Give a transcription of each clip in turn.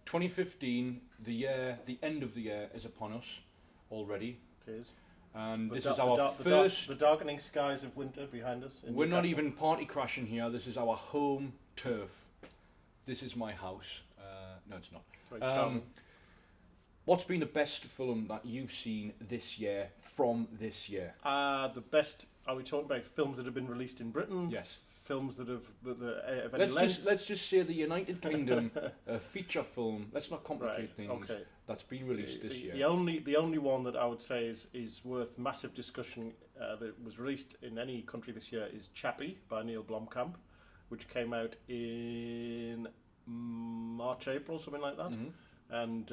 2015, the end of the year is upon us already. It is. And this is our first... The darkening skies of winter behind us. We're not even party crashing here. This is our home turf. This is my house. No, it's not. What's been the best film that you've seen this year from this year? The best... Are we talking about films that have been released in Britain? Yes. Films that have any length? Let's just say the United Kingdom feature film. Let's not complicate things. Okay. That's been released this year. The only one that I would say is worth massive discussion that was released in any country this year is Chappie by Neil Blomkamp, which came out in March, April, something like that. Mm-hmm. And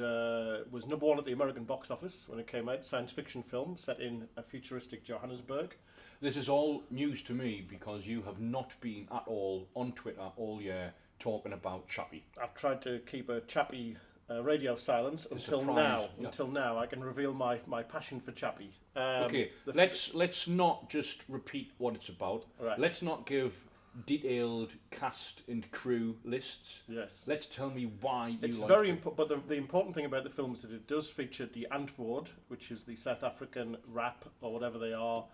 was #1 at the American box office when it came out. Science fiction film set in a futuristic Johannesburg. This is all news to me because you have not been at all on Twitter all year talking about Chappie. I've tried to keep a Chappie radio silence until surprise, now. Yeah. Until now, I can reveal my passion for Chappie. Okay, let's not just repeat what it's about. Right. Let's not give detailed cast and crew lists. Yes. Let's tell me why it's you like very it. important. But the important thing about the film is that it does feature the Antwoord, which is the South African rap or whatever they are,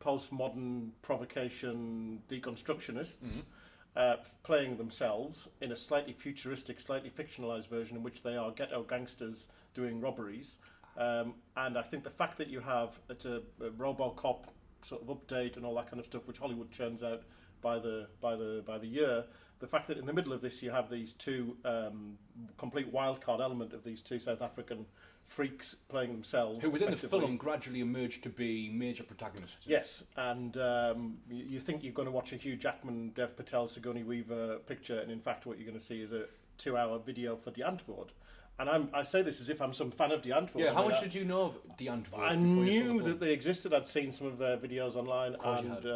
postmodern provocation deconstructionists. Mm-hmm. Playing themselves in a slightly futuristic, slightly fictionalized version in which they are ghetto gangsters doing robberies. And I think the fact that you have a RoboCop sort of update and all that kind of stuff, which Hollywood churns out by the year, the fact that in the middle of this you have these two complete wildcard element of these two South African freaks playing themselves, who within the film gradually emerged to be major protagonists. Yes, and you think you're going to watch a Hugh Jackman, Dev Patel, Sigourney Weaver picture, and in fact what you're going to see is a 2-hour video for the Antwoord. And I say this as if I'm some fan of the Antwoord. Yeah, how much did you know of the Antwoord? I knew that they existed. I'd seen some of their videos online, and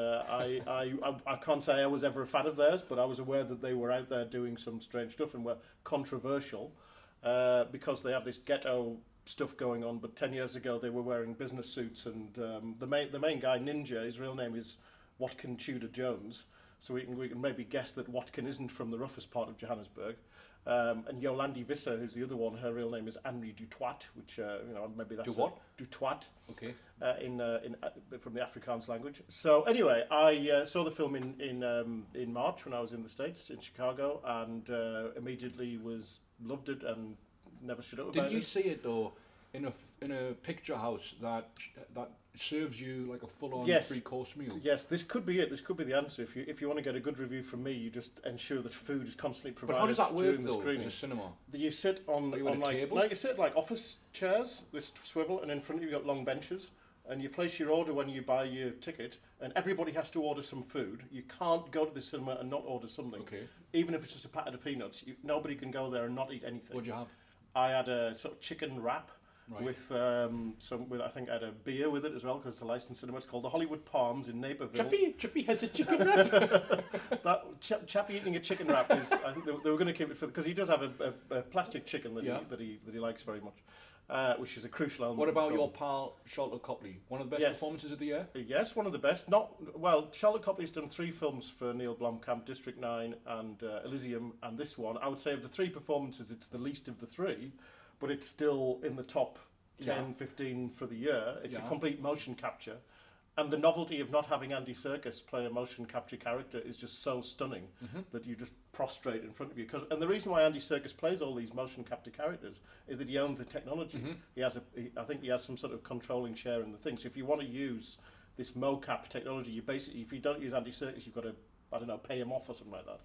I can't say I was ever a fan of theirs, but I was aware that they were out there doing some strange stuff and were controversial because they have this ghetto stuff going on. But 10 years ago, they were wearing business suits, and the main guy, Ninja, his real name is Watkin Tudor Jones. So we can maybe guess that Watkin isn't from the roughest part of Johannesburg. And Yolandi Visser, who's the other one, her real name is Henri Dutoit, which maybe that's Dutoit. Okay. From the Afrikaans language. So anyway, I saw the film in March when I was in the States in Chicago, and immediately loved it and never shut up about it. Did you see it though in a picture house that serves you like a full-on 3-course meal? Yes, this could be it. This could be the answer. If you want to get a good review from me, you just ensure that food is constantly provided. But how does that work during the though? screening. In a cinema? You sit on like table? no, you sit like office chairs which swivel, and in front of you got long benches, and you place your order when you buy your ticket, and everybody has to order some food. You can't go to the cinema and not order something. Okay. Even if it's just a packet of peanuts, nobody can go there and not eat anything. What'd you have? I had a sort of chicken wrap. Right. With I think I had a beer with it as well because it's a licensed cinema. It's called the Hollywood Palms in Naperville. Chappie has a chicken wrap. Chappie eating a chicken wrap is. I think they were going to keep it because he does have a plastic chicken that he likes very much, which is a crucial element. What about your pal Charlotte Copley? One of the best performances of the year. Yes, one of the best. Charlotte Copley's done 3 films for Neil Blomkamp: District 9 and Elysium, and this one. I would say of the 3 performances, it's the least of the 3. But it's still in the top 10, 15 for the year. It's a complete motion capture. And the novelty of not having Andy Serkis play a motion capture character is just so stunning that you just prostrate in front of you. And the reason why Andy Serkis plays all these motion capture characters is that he owns the technology. I think he has some sort of controlling share in the thing. So if you want to use this mocap technology, you basically, if you don't use Andy Serkis, you've got to, pay him off or something like that.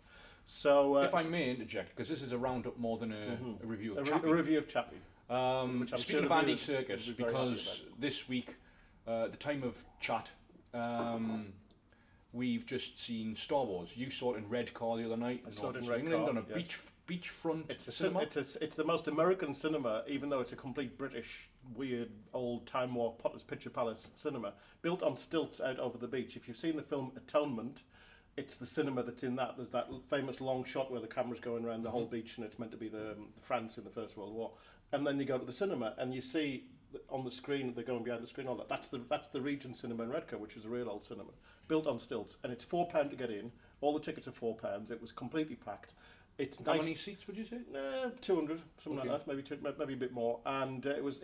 So, if I may interject, because this is a roundup more than a review of Chappie. A review of Chappie. Speaking of Andy Serkis, because this week, at the time of chat, we've just seen Star Wars. You saw it in Red Car the other night. I saw it in Red Car, on a beachfront cinema. It's the most American cinema, even though it's a complete British, weird, old Time Warp Potter's Picture Palace cinema, built on stilts out over the beach. If you've seen the film Atonement, it's the cinema that's in that. There's that famous long shot where the camera's going around the whole beach, and it's meant to be the France in the First World War. And then you go to the cinema, and you see on the screen, they're going behind the screen, all that. That's the Regent Cinema in Redcar, which is a real old cinema, built on stilts, and it's £4 to get in. All the tickets are £4. It was completely packed. It's How nice. many seats would you say? 200, something Okay. like that, maybe a bit more. And it was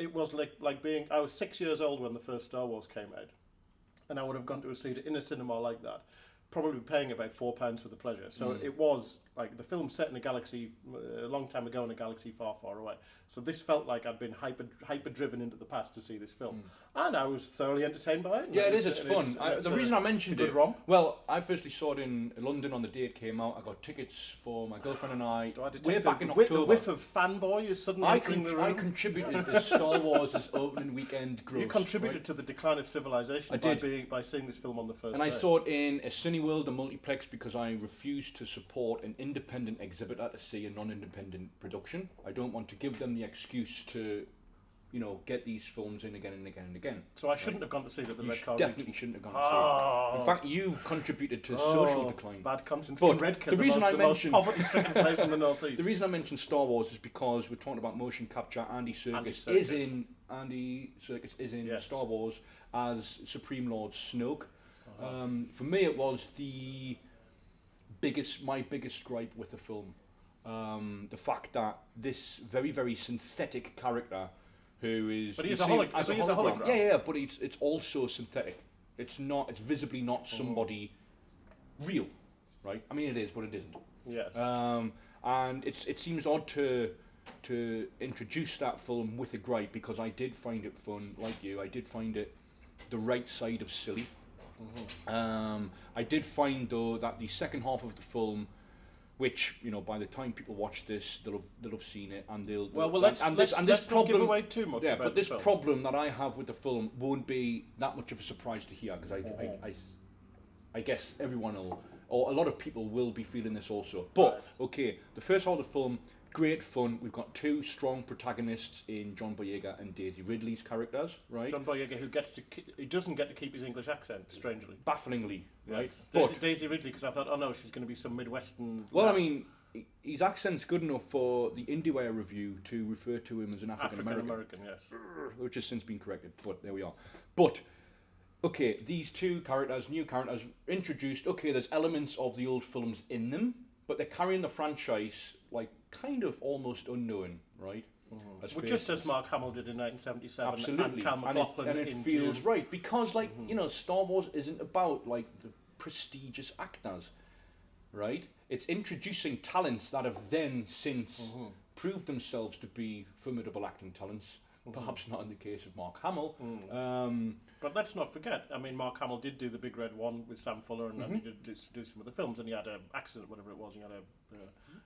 like being. I was 6 years old when the first Star Wars came out, and I would have gone to a theatre in a cinema like that, probably paying about £4 for the pleasure. So it was like the film set in a galaxy a long time ago in a galaxy far, far away. So this felt like I'd been hyper driven into the past to see this film, and I was thoroughly entertained by it. Yeah, it is. It's fun. The reason I mentioned good it, romp. well, I firstly saw it in London on the day it came out. I got tickets for my girlfriend and I way back in The October. whiff of fanboy is suddenly entering the room. I contributed to Star Wars' opening weekend gross. You contributed right? to the decline of civilization by seeing this film on the first And day. I saw it in a Cineworld, a multiplex, because I refuse to support an independent exhibitor to see a non-independent production. I don't want to give them the excuse to, get these films in again and again and again. So I shouldn't have gone to see the You Red Car definitely Region. shouldn't have gone to see it. In fact, you've contributed to social decline. Bad conscience. But in Redcar, the reason I most mentioned- poverty-stricken place in the northeast. The reason I mentioned Star Wars is because we're talking about motion capture. Andy Serkis is in Yes. Star Wars as Supreme Lord Snoke. For me, it was my biggest gripe with the film. The fact that this very, very synthetic character, who is But he's you a see him hologram. as So he's a hologram. Yeah, but it's also synthetic. It's visibly not somebody real, right? I mean, it is, but it isn't. Yes. And it seems odd to introduce that film with a gripe, because I did find it fun, like you. I did find it the right side of silly. I did find though that the second half of the film, which by the time people watch this, they'll have seen it, and let's not give away too much. Yeah, about but this the film. problem that I have with the film won't be that much of a surprise to hear, because I guess everyone will, or a lot of people will be feeling this also. But okay, the first half of the film, great fun. We've got two strong protagonists in John Boyega and Daisy Ridley's characters, right? John Boyega, he doesn't get to keep his English accent, strangely. Bafflingly, right? Yes. Daisy Ridley, because I thought, oh no, she's going to be some Midwestern. Well, I lass. mean, his accent's good enough for the IndieWire review to refer to him as an African American, yes. which has since been corrected. But there we are. But okay, these two characters, new characters, introduced. Okay, there's elements of the old films in them, but they're carrying the franchise like kind of almost unknown, right? Just as Mark Hamill did in 1977, Absolutely, and Cal McLaughlin and it in feels June. right, because like Star Wars isn't about like the prestigious actors, right? It's introducing talents that have then since proved themselves to be formidable acting talents. Perhaps not in the case of Mark Hamill. But let's not forget, I mean, Mark Hamill did do The Big Red One with Sam Fuller, and he did do some of the films, and he had an accident, whatever it was.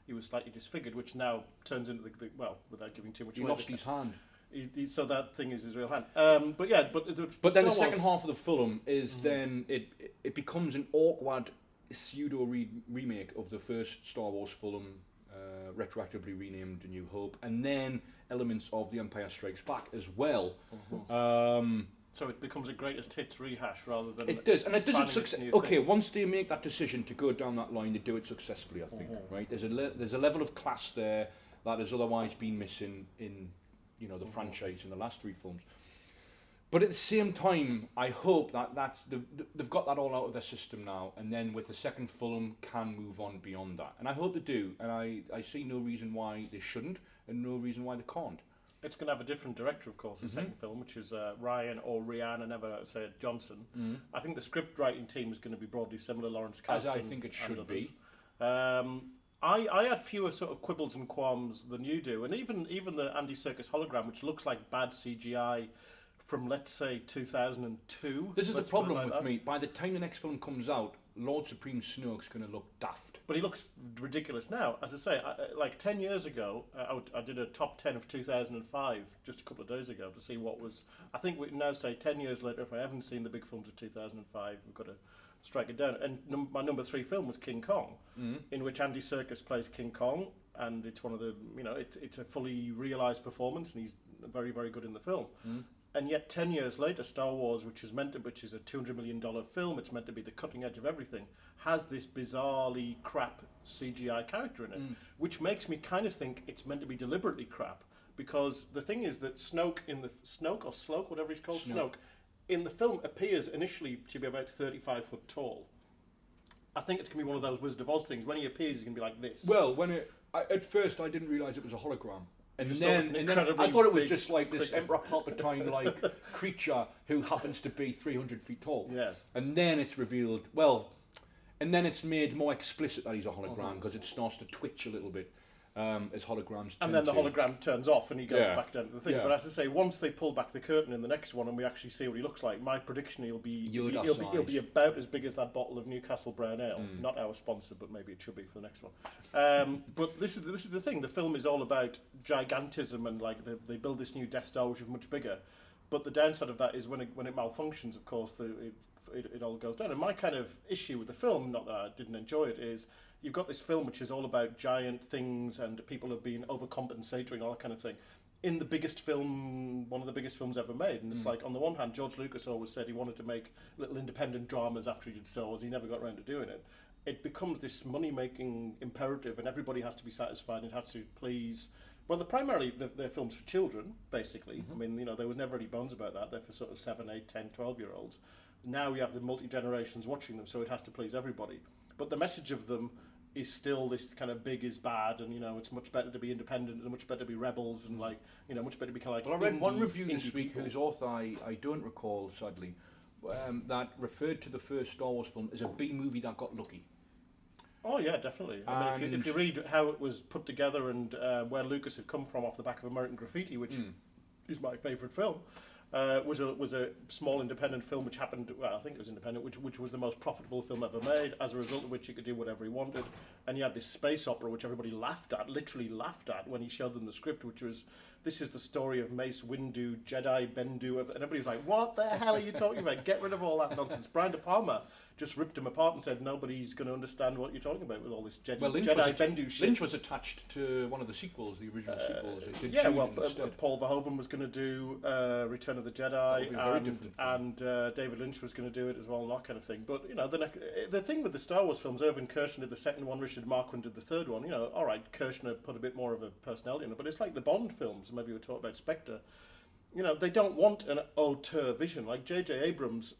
He was slightly disfigured, which now turns into well, without giving too much He away. lost his hand. So that thing is his real hand. But Then the second half of the film is then it becomes an awkward pseudo remake of the first Star Wars film, retroactively renamed A New Hope, and then elements of The Empire Strikes Back as well. So it becomes a greatest hits rehash rather than It does, and it does it finding its success. new Okay, thing. once they make that decision to go down that line, they do it successfully. I think, right? There's a level of class there that has otherwise been missing in the franchise in the last three films. But at the same time, I hope that they've got that all out of their system now, and then with the second film can move on beyond that. And I hope they do, and I see no reason why they shouldn't, and no reason why they can't. It's going to have a different director, of course, the second film, which is Ryan or Rihanna, I never say it, Johnson. I think the script writing team is going to be broadly similar, Lawrence Kasdan. As I think it should be. I had fewer sort of quibbles and qualms than you do, and even the Andy Serkis hologram, which looks like bad CGI from, let's say, 2002. This is the let's put it problem like with that. me. By the time the next film comes out, Lord Supreme Snoke's going to look daft. But he looks ridiculous now. As I say, like 10 years ago, I did a top 10 of 2005 just a couple of days ago to see what was... I think we can now say 10 years later, if I haven't seen the big films of 2005, we've got to strike it down. And my number 3 film was King Kong, in which Andy Serkis plays King Kong, and it's one of the... it's a fully realised performance, and he's very, very good in the film. And yet 10 years later, Star Wars, which is a $200 million film, it's meant to be the cutting edge of everything, has this bizarrely crap CGI character in it, which makes me kind of think it's meant to be deliberately crap, because the thing is that Snoke, whatever he's called, Snoke, in the film appears initially to be about 35 foot tall. I think it's going to be one of those Wizard of Oz things. When he appears, he's going to be like this. Well, when it At first, I didn't realise it was a hologram. And You then incredibly I thought it was big just like this Emperor Palpatine-like creature who happens to be 300 feet tall. Yes. And then it's revealed, well, and then it's made more explicit that he's a hologram because it starts to twitch a little bit as holograms And then the hologram turns off and he goes back down to the thing. Yeah. But as I say, once they pull back the curtain in the next one and we actually see what he looks like, my prediction he'll be about as big as that bottle of Newcastle Brown Ale. Not our sponsor, but maybe it should be for the next one. But this is the thing. The film is all about gigantism and like they build this new Death Star which is much bigger. But the downside of that is when it malfunctions, of course, it all goes down. And my kind of issue with the film, not that I didn't enjoy it, is you've got this film which is all about giant things and people have been overcompensatory and all that kind of thing. In the biggest film, one of the biggest films ever made. And it's like, on the one hand, George Lucas always said he wanted to make little independent dramas after he did Star Wars. He never got around to doing it. It becomes this money-making imperative and everybody has to be satisfied and it has to please... Well, primarily they're films for children, basically. I mean, you know, there was never any bones about that. They're for sort of 7, 8, 10, 12-year-olds. Now we have the multi-generations watching them, so it has to please everybody. But the message of them is still this kind of big is bad, and you know it's much better to be independent and much better to be rebels, and like you know much better to be kind of like. Well, I read one review this week people. whose author I don't recall sadly, that referred to the first Star Wars film as a B movie that got lucky. Oh yeah, definitely. I mean, if you read how it was put together and where Lucas had come from off the back of American Graffiti, which is my favourite film. Was a small independent film which happened. Well, I think it was independent, which was the most profitable film ever made. As a result of which, he could do whatever he wanted. And you had this space opera, which everybody literally laughed at when he showed them the script, which was, this is the story of Mace Windu, Jedi Bendu, and everybody was like, "What the hell are you talking about? Get rid of all that nonsense." Brian De Palma just ripped him apart and said, "Nobody's going to understand what you're talking about with all this Jedi Bendu shit." Lynch was attached to one of the sequels, the original sequels. Paul Verhoeven was going to do Return of the Jedi, and David Lynch was going to do it as well, and that kind of thing. But you know, the thing with the Star Wars films, Irvin Kershner did the second one, Richard Marquand did the third one. You know, all right, Kershner put a bit more of a personality in it, but it's like the Bond films. Maybe we'll talk about Spectre. You know, they don't want an auteur vision like J.J. Abrams.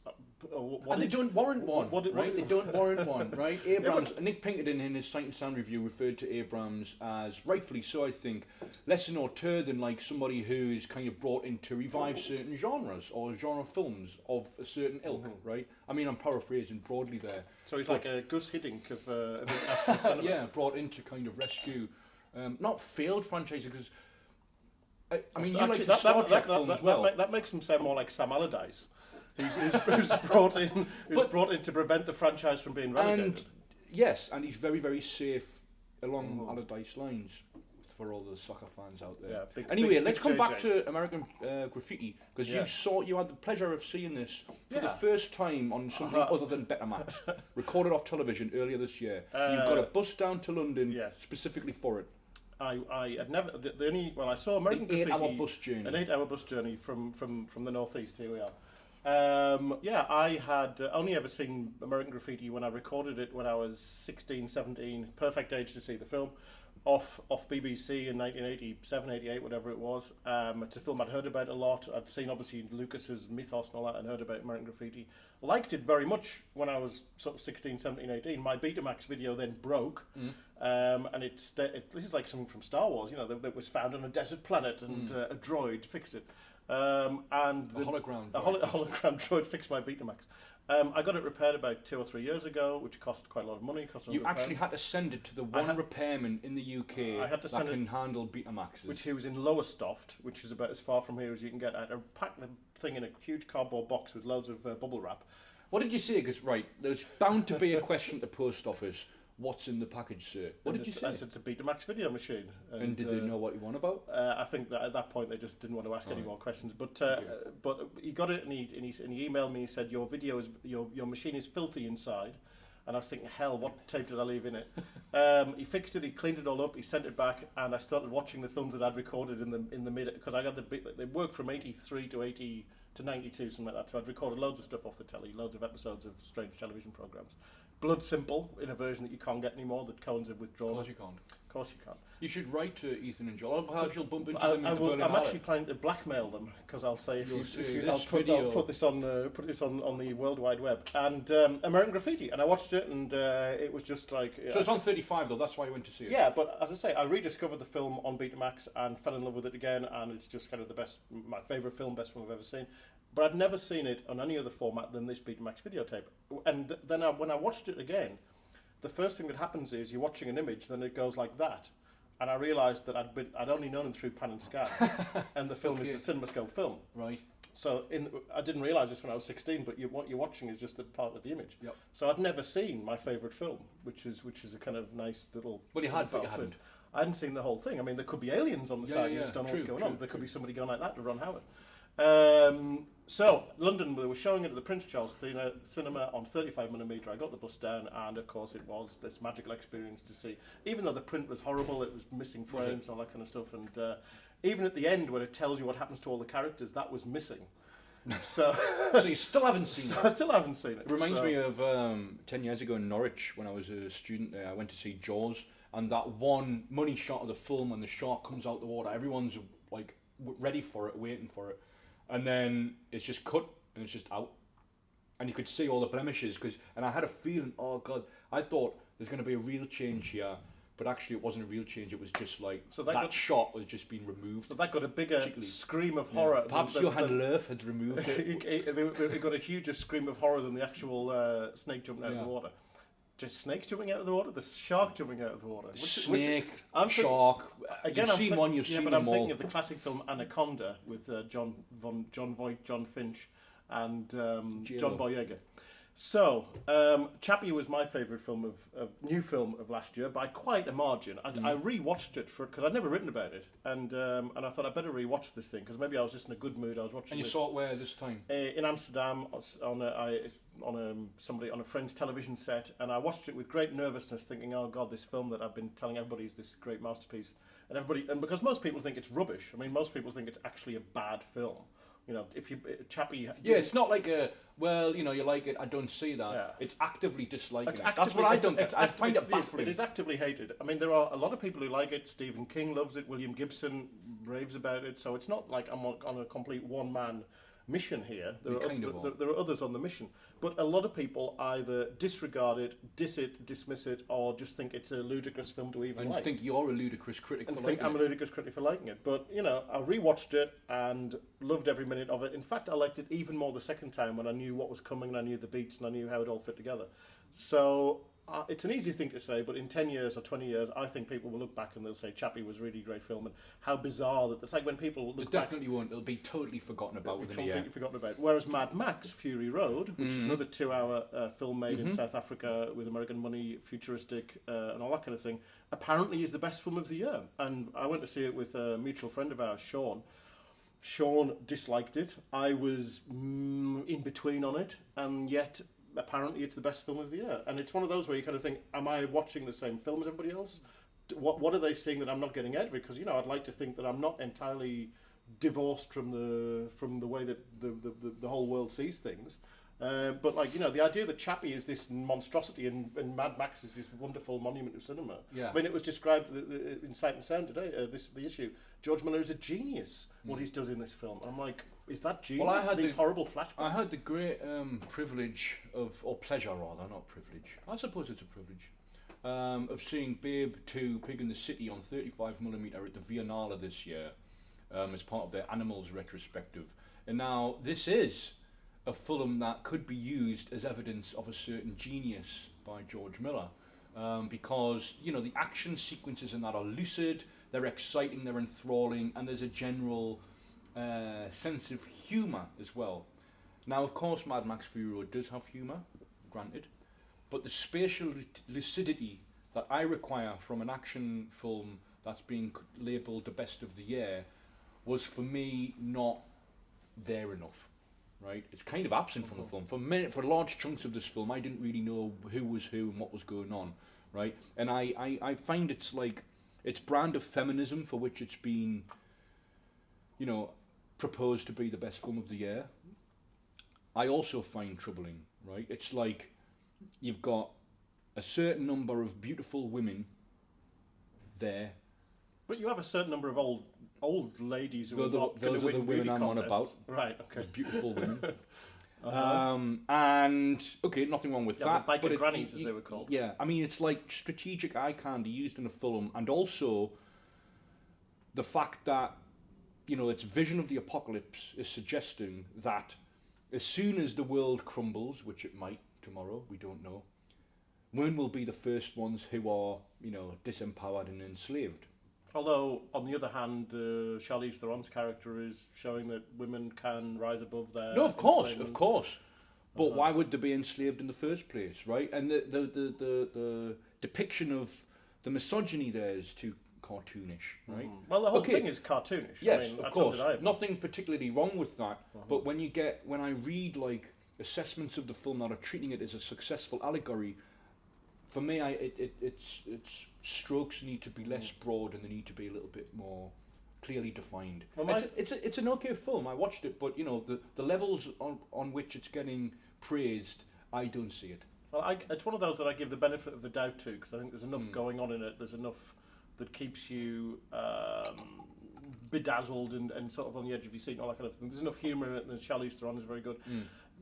And they don't warrant one, right? They don't warrant one, right? Abrams, Nick Pinkerton in his Sight and Sound review referred to Abrams as, rightfully so I think, less an auteur than like somebody who's kind of brought in to revive certain genres or genre films of a certain ilk, right? I mean, I'm paraphrasing broadly there. So he's like a Gus Hiddink of international cinema. Yeah, brought in to kind of rescue, not failed franchises, because I mean, you like the Star Trek films as well. That makes him sound more like Sam Allardyce, who's brought in to prevent the franchise from being relegated. And yes, and he's very, very safe along Allardyce lines for all the soccer fans out there. Yeah, anyway, let's come back to American Graffiti, because you had the pleasure of seeing this for the first time on something other than Betamax, recorded off television earlier this year. You got a bus down to London specifically for it. I had never I saw American Graffiti. An 8-hour bus journey. An 8-hour bus journey from the northeast. Here we are. I had only ever seen American Graffiti when I recorded it when I was 16, 17. Perfect age to see the film. Off BBC in 1987, 88, whatever it was. It's a film I'd heard about a lot. I'd seen obviously Lucas's Mythos and all that and heard about American Graffiti. Liked it very much when I was sort of 16, 17, 18. My Betamax video then broke. And this is like something from Star Wars, you know, that was found on a desert planet and a droid fixed it. And the hologram droid fixed my Betamax. I got it repaired about 2 or 3 years ago, which cost quite a lot of money. You actually had to send it to the one repairman in the UK that can handle Betamaxes. Which he was in Lowestoft, which is about as far from here as you can get. I had to pack the thing in a huge cardboard box with loads of bubble wrap. What did you say? Because, there's bound to be a question at the post office. What's in the package, sir? What did you say? I said it's a Betamax video machine. And did they know what you want about? I think that at that point they just didn't want to ask any more questions. But he got it and he emailed me. He said your video is your machine is filthy inside. And I was thinking, hell, what tape did I leave in it? He fixed it, he cleaned it all up, he sent it back, and I started watching the films that I'd recorded in the mid, because I got they worked from 83 to 92, something like that. So I'd recorded loads of stuff off the telly, loads of episodes of strange television programs. Blood Simple, in a version that you can't get anymore, that Cohen's have withdrawn. Of course you can't. course you can. You should write to Ethan and Joel, or perhaps you'll bump into them in the Berlin I'm Halle. actually planning to blackmail them because I'll say I'll put this on the World Wide Web and American Graffiti, and I watched it and it was just like. So it's on 35 though. That's why I went to see it. Yeah, but as I say, I rediscovered the film on Betamax and fell in love with it again, and it's just kind of my favourite film, best film I've ever seen. But I'd never seen it on any other format than this Betamax videotape. And then when I watched it again, the first thing that happens is you're watching an image, then it goes like that. And I realised that I'd only known him through Pan and Scan, and the film is a CinemaScope film. Right. So I didn't realise this when I was 16, but what you're watching is just a part of the image. Yep. So I'd never seen my favourite film, which is a kind of nice little. Well, you had, but you hadn't. I hadn't seen the whole thing. I mean, there could be aliens on the side. You just don't know what's going on. There could be somebody going like that to Ron Howard. So London, we were showing it at the Prince Charles Cinema on 35mm. I got the bus down, and of course it was this magical experience to see. Even though the print was horrible, it was missing frames and all that kind of stuff. And even at the end, where it tells you what happens to all the characters, that was missing. So you still haven't seen it? I still haven't seen it. It reminds me of 10 years ago in Norwich when I was a student there. I went to see Jaws, and that one money shot of the film when the shark comes out the water, everyone's like ready for it, waiting for it. And then it's just cut and it's just out, and you could see all the blemishes. And I had a feeling, oh God, I thought there's going to be a real change here, but actually it wasn't a real change. It was just like that shot was just being removed. So that got a bigger scream of horror. Perhaps Johan Löf had removed it. It got a huger scream of horror than the actual snake jumping out of the water. Just snakes jumping out of the water, the shark jumping out of the water. Shark. Again, you've seen one, you've seen them all. I'm thinking of the classic film Anaconda with John Voight, John Finch, and John Boyega. So, Chappie was my favourite film new film of last year by quite a margin. And I re-watched it because I'd never written about it, and I thought I'd better re-watch this thing because maybe I was just in a good mood. I was watching. And you saw it where this time? In Amsterdam on a friend's television set, and I watched it with great nervousness, thinking, "Oh God, this film that I've been telling everybody is this great masterpiece," and because most people think it's rubbish. I mean, most people think it's actually a bad film. You know, if you Chappie. Yeah, it's not like you like it. I don't see that. Yeah. It's actively disliking it. That's what I don't get. I find it baffling. It is actively hated. I mean, there are a lot of people who like it. Stephen King loves it. William Gibson raves about it. So it's not like I'm on a complete one-man mission here. There are others on the mission. But a lot of people either disregard it, dismiss it, or just think it's a ludicrous film to even like. And think you're a ludicrous critic for liking it. I'm a ludicrous critic for liking it. But, you know, I rewatched it and loved every minute of it. In fact, I liked it even more the second time when I knew what was coming and I knew the beats and I knew how it all fit together. So it's an easy thing to say, but in 10 years or 20 years, I think people will look back and they'll say Chappie was a really great film, and how bizarre that. It's like when people look back. It definitely won't. It'll be totally forgotten about within a year. Completely forgotten about. Whereas Mad Max Fury Road, which is another 2-hour film made in South Africa with American money, futuristic, and all that kind of thing, apparently is the best film of the year. And I went to see it with a mutual friend of ours, Sean. Sean disliked it. I was in between on it, and yet apparently it's the best film of the year. And it's one of those where you kind of think, am I watching the same film as everybody else? What are they seeing that I'm not getting out of it? Because, you know, I'd like to think that I'm not entirely divorced from the way that the whole world sees things. But, like, you know, the idea that Chappie is this monstrosity and Mad Max is this wonderful monument of cinema. Yeah. I mean, it was described in Sight and Sound today, the issue. George Miller is a genius, what he does in this film. And I'm like, is that genius? Well, I had these horrible flashbacks. I had the great privilege or pleasure rather, not privilege. I suppose it's a privilege, of seeing Babe 2, Pig in the City on 35mm at the Villeneuve this year, as part of their Animals retrospective. And now this is a film that could be used as evidence of a certain genius by George Miller, because, you know, the action sequences in that are lucid, they're exciting, they're enthralling, and there's a general sense of humour as well. Now, of course, Mad Max Fury Road does have humour, granted, but the spatial lucidity that I require from an action film that's being labelled the best of the year was, for me, not there enough. Right, it's kind of absent from the film. For large chunks of this film, I didn't really know who was who and what was going on. Right, and I find it's like its brand of feminism, for which it's been, you know, proposed to be the best film of the year, I also find troubling. Right, it's like you've got a certain number of beautiful women there. But you have a certain number of old ladies who are not going Those to are the win women beauty I'm on contests. about. Right, The okay. beautiful women. And okay, nothing wrong with that. The biker but grannies, as they were called. Yeah, I mean, it's like strategic eye candy used in a film, and also the fact that, you know, its vision of the apocalypse is suggesting that as soon as the world crumbles, which it might tomorrow, we don't know, women will be the first ones who are, you know, disempowered and enslaved. Although, on the other hand, Charlize Theron's character is showing that women can rise above their No, of course, enslavement. of course. But why would they be enslaved in the first place, right? And the depiction of the misogyny there is too cartoonish, right? Well, the whole thing is cartoonish. Yes, I mean, of that's course. undeniable. Nothing particularly wrong with that. But when I read like assessments of the film that are treating it as a successful allegory, for me, its strokes need to be less broad and they need to be a little bit more clearly defined. Well, it's an okay film. I watched it, but you know the levels on which it's getting praised, I don't see it. Well, it's one of those that I give the benefit of the doubt to, because I think there's enough going on in it. There's enough that keeps you bedazzled and sort of on the edge of your seat and all that kind of thing. There's enough humour in it, and Charlize Theron is very good.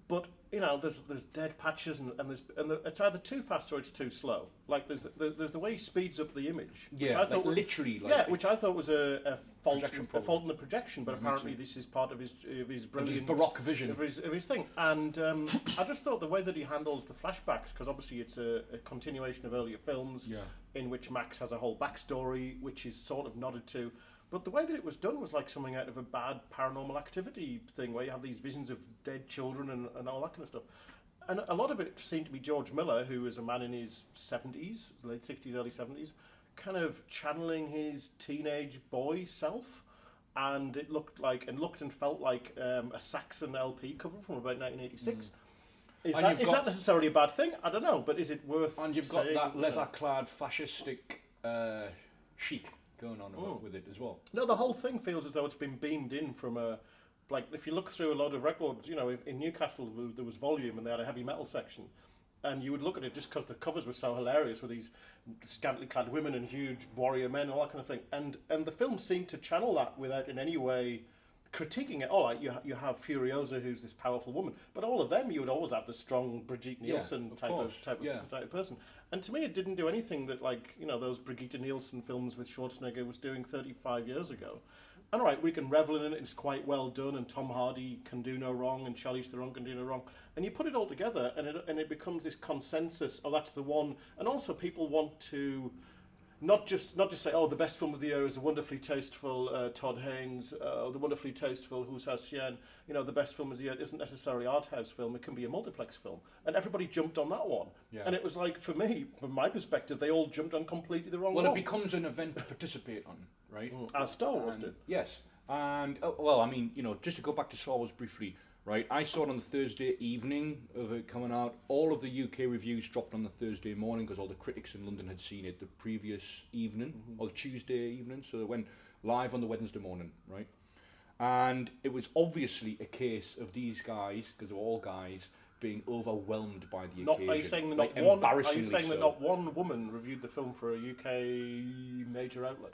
But you know, there's dead patches and it's either too fast or it's too slow. Like there's the way he speeds up the image. Yeah, which I thought was, literally. Like yeah, which I thought was a fault in the projection, but apparently this is part of his brilliant baroque vision of his thing. And I just thought the way that he handles the flashbacks, because obviously it's a continuation of earlier films, in which Max has a whole backstory, which is sort of nodded to. But the way that it was done was like something out of a bad Paranormal Activity thing, where you have these visions of dead children and all that kind of stuff. And a lot of it seemed to be George Miller, who was a man in his 70s, late 60s, early 70s, kind of channeling his teenage boy self. And it looked and felt like a Saxon LP cover from about 1986. Is that necessarily a bad thing? I don't know, but is it worth And you've saying, got that leather-clad fascistic chic going on with it as well. No, the whole thing feels as though it's been beamed in from a... Like, if you look through a lot of records, you know, in Newcastle there was Volume and they had a heavy metal section. And you would look at it just because the covers were so hilarious with these scantily clad women and huge warrior men and all that kind of thing. And the film seemed to channel that without in any way critiquing it. All right, you have Furiosa, who's this powerful woman, but all of them you would always have the strong Brigitte Nielsen type of person. And to me, it didn't do anything that, like, you know, those Brigitte Nielsen films with Schwarzenegger was doing 35 years ago. And all right, we can revel in it, it's quite well done, and Tom Hardy can do no wrong, and Charlize Theron can do no wrong. And you put it all together, and it becomes this consensus, oh, that's the one. And also people want to not just say, oh, the best film of the year is the wonderfully tasteful Todd Haynes, the wonderfully tasteful Who's House Sien. You know, the best film of the year isn't necessarily art house film, it can be a multiplex film. And everybody jumped on that one. Yeah. And it was like, for me, from my perspective, they all jumped on completely the wrong one. Well, it becomes an event to participate on, right? As Star Wars did. Yes. And, well, I mean, you know, just to go back to Star Wars briefly, right? I saw it on the Thursday evening of it coming out. All of the UK reviews dropped on the Thursday morning because all the critics in London had seen it the previous evening, or the Tuesday evening, so it went live on the Wednesday morning, right? And it was obviously a case of these guys, because they're all guys, being overwhelmed by the occasion. Are you saying that not one woman reviewed the film for a UK major outlet?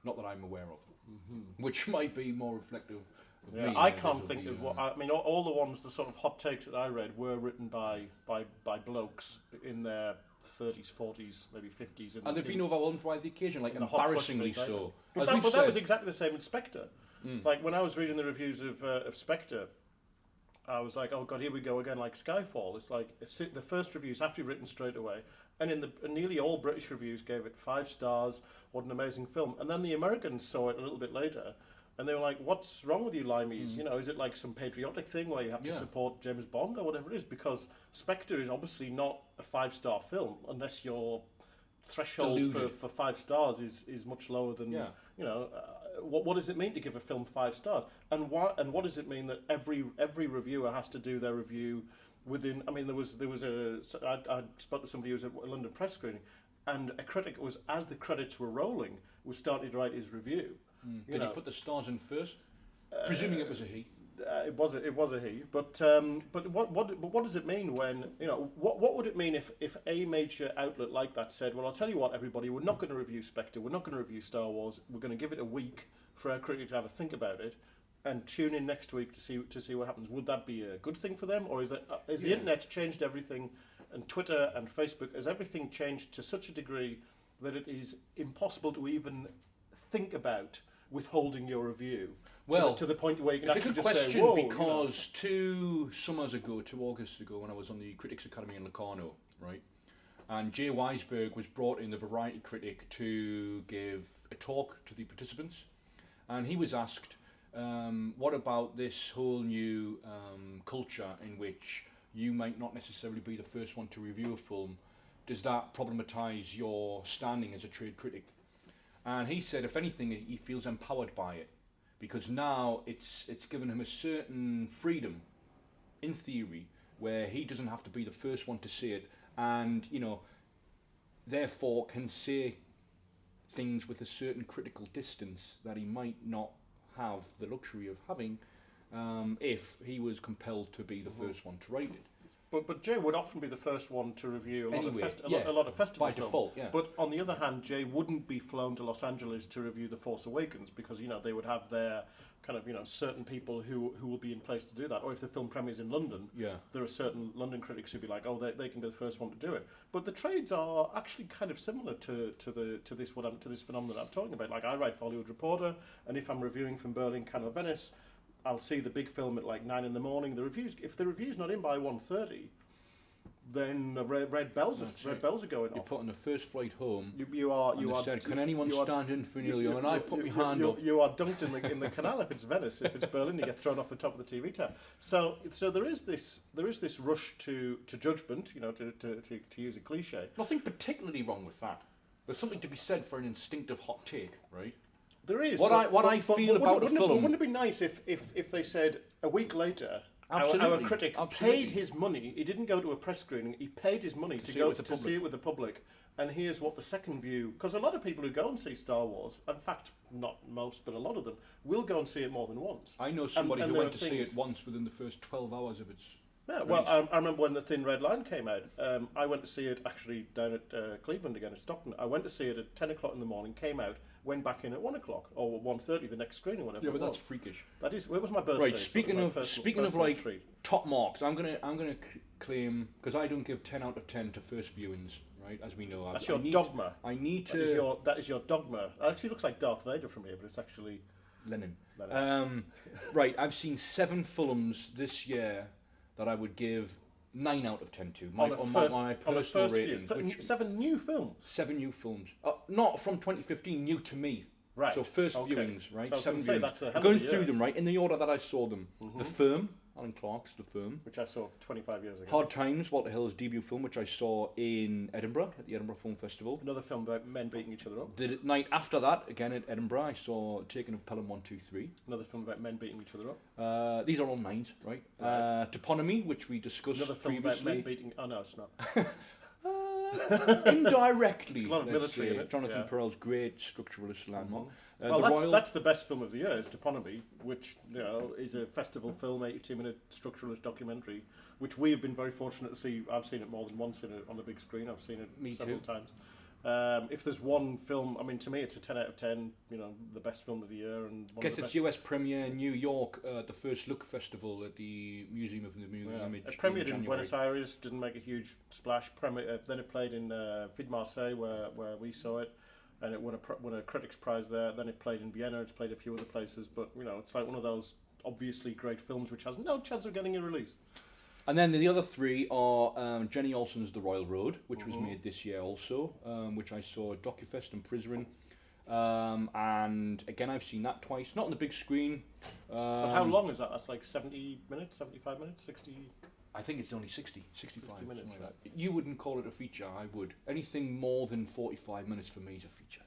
Not that I'm aware of. Which might be more reflective of me. I can't think of what... I mean, all the ones, the sort of hot takes that I read were written by blokes in their 30s, 40s, maybe 50s. And they've been overwhelmed by the occasion, like embarrassingly so. But that was exactly the same in Spectre. Like, when I was reading the reviews of Spectre, I was like, oh God, here we go again, like Skyfall. It's like, the first reviews have to be written straight away. And nearly all British reviews gave it 5 stars, what an amazing film. And then the Americans saw it a little bit later, and they were like, what's wrong with you limeys? You know, is it like some patriotic thing where you have to support James Bond or whatever it is? Because Spectre is obviously not a 5-star film, unless your threshold for 5 stars is much lower than, you know, what does it mean to give a film 5 stars? And what does it mean that every reviewer has to do their review within... I mean, I spoke to somebody who was at a London press screening, and a critic was, as the credits were rolling, was starting to write his review. Did he put the stars in first? Presuming it was a he. It was a he, but what does it mean when what would it mean if a major outlet like that said, well, I'll tell you what, everybody, we're not going to review Spectre, we're not going to review Star Wars, we're going to give it a week for our critic to have a think about it, and tune in next week to see what happens. Would that be a good thing for them, or is the internet changed everything, and Twitter and Facebook, has everything changed to such a degree that it is impossible to even think about withholding your review? Well, to the point where you can actually just question, say, whoa, because 2 August ago, when I was on the Critics Academy in Locarno, right, and Jay Weisberg was brought in, the variety critic, to give a talk to the participants, and he was asked, what about this whole new culture in which you might not necessarily be the first one to review a film? Does that problematise your standing as a trade critic? And he said, if anything, he feels empowered by it, because now it's given him a certain freedom, in theory, where he doesn't have to be the first one to see it, and therefore can say things with a certain critical distance that he might not have the luxury of having if he was compelled to be the first one to rate it. But Jay would often be the first one to review a lot of festival by films. default, yeah. But on the other hand, Jay wouldn't be flown to Los Angeles to review The Force Awakens, because they would have their kind of certain people who will be in place to do that. Or if the film premieres in London, there are certain London critics who'd be like, oh, they can be the first one to do it. But the trades are actually kind of similar to this phenomenon I'm talking about. Like, I write for Hollywood Reporter, and if I'm reviewing from Berlin, Cannes, or Venice, I'll see the big film at like 9 in the morning. If the review's not in by 1:30, then red bells are going off. You're putting the first flight home. You are. Said, can anyone stand in for Neil? And I put my hand up. You are dunked in the canal if it's Venice. If it's Berlin, you get thrown off the top of the TV tower. So there is this rush to judgment. To use a cliche. Nothing particularly wrong with that. There's something to be said for an instinctive hot take, right? There is. What I feel about a film. Wouldn't it be nice if they said a week later, our critic paid his money. He didn't go to a press screening. He paid his money to go to see it with the public. And here's what the second view. Because a lot of people who go and see Star Wars, in fact, not most, but a lot of them, will go and see it more than once. I know somebody who went to see it once within the first 12 hours of its. Yeah, well, I remember when The Thin Red Line came out. I went to see it actually down at Cleveland again, at Stockton. I went to see it at 10 o'clock in the morning, came out, went back in at 1 o'clock or 1:30, the next screening, whatever. Yeah, but that's freakish. That is. It was my birthday. Right. Speaking of like treat. Top marks, I'm gonna claim, because I don't give 10 out of 10 to first viewings. Right, as we know. That's your dogma. That is your dogma. It actually looks like Darth Vader from here, but it's actually Lenin. Right, I've seen 7 films this year that I would give 9 out of 10 to. My personal ratings. 7 new films? 7 new films. Not from 2015, new to me. Right. So first viewings, right? So 7 viewings. That's going through them, right, in the order that I saw them. Mm-hmm. The Firm, Alan Clark's The Firm. Which I saw 25 years ago. Hard Times, Walter Hill's debut film, which I saw in Edinburgh, at the Edinburgh Film Festival. Another film about men beating each other up. The night after that, again at Edinburgh, I saw Taken of Pelham 123. Another film about men beating each other up. These are all 9s, right? Toponymy, which we discussed Another film previously. about men beating... Oh, no, it's not. Indirectly. There's a lot of military in it. Jonathan Perel's great structuralist landmark. That's the best film of the year, is Toponymy, which is a festival film, 82-minute structuralist documentary, which we have been very fortunate to see. I've seen it more than once on the big screen. I've seen it several times. If there's one film, I mean, to me, it's a 10 out of 10. The best film of the year, and guess its US premiere in New York, the First Look Festival at the Museum of the Image. It premiered in Buenos Aires, didn't make a huge splash. Then it played in Fid Marseille, where we saw it, and it won a critics' prize there. Then it played in Vienna. It's played a few other places, but it's like one of those obviously great films which has no chance of getting a release. And then the other 3 are Jenny Olsen's The Royal Road, which was made this year also, which I saw at DocuFest in Prizren. And again, I've seen that twice, not on the big screen. But how long is that? That's like 70 minutes, 75 minutes, 60? I think it's only 65 60 minutes. Like that. You wouldn't call it a feature, I would. Anything more than 45 minutes for me is a feature.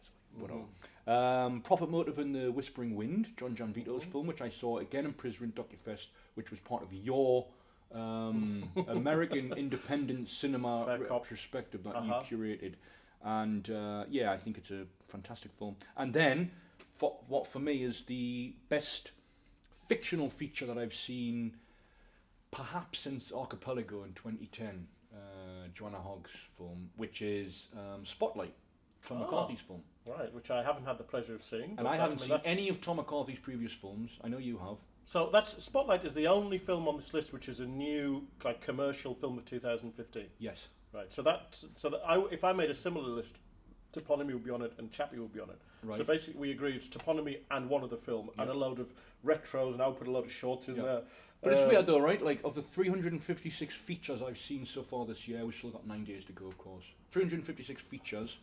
Profit Motive and The Whispering Wind, John Gianvito's film, which I saw again in Prizren DocuFest, which was part of your American independent cinema retrospective that you curated. And I think it's a fantastic film. And then, what for me is the best fictional feature that I've seen perhaps since Archipelago in 2010, Joanna Hogg's film, which is Spotlight, Tom McCarthy's film. Right, which I haven't had the pleasure of seeing. And I haven't seen any of Tom McCarthy's previous films. I know you have. So that's Spotlight is the only film on this list which is a new like commercial film of 2015. Yes. Right. So if I made a similar list, Toponymy would be on it and Chappie would be on it. Right. So basically we agree it's Toponymy and one other film and a load of retros, and I'll put a load of shorts in there. But it's weird though, right? Like, of the 356 features I've seen so far this year, we've still got 9 days to go, of course. 356 features,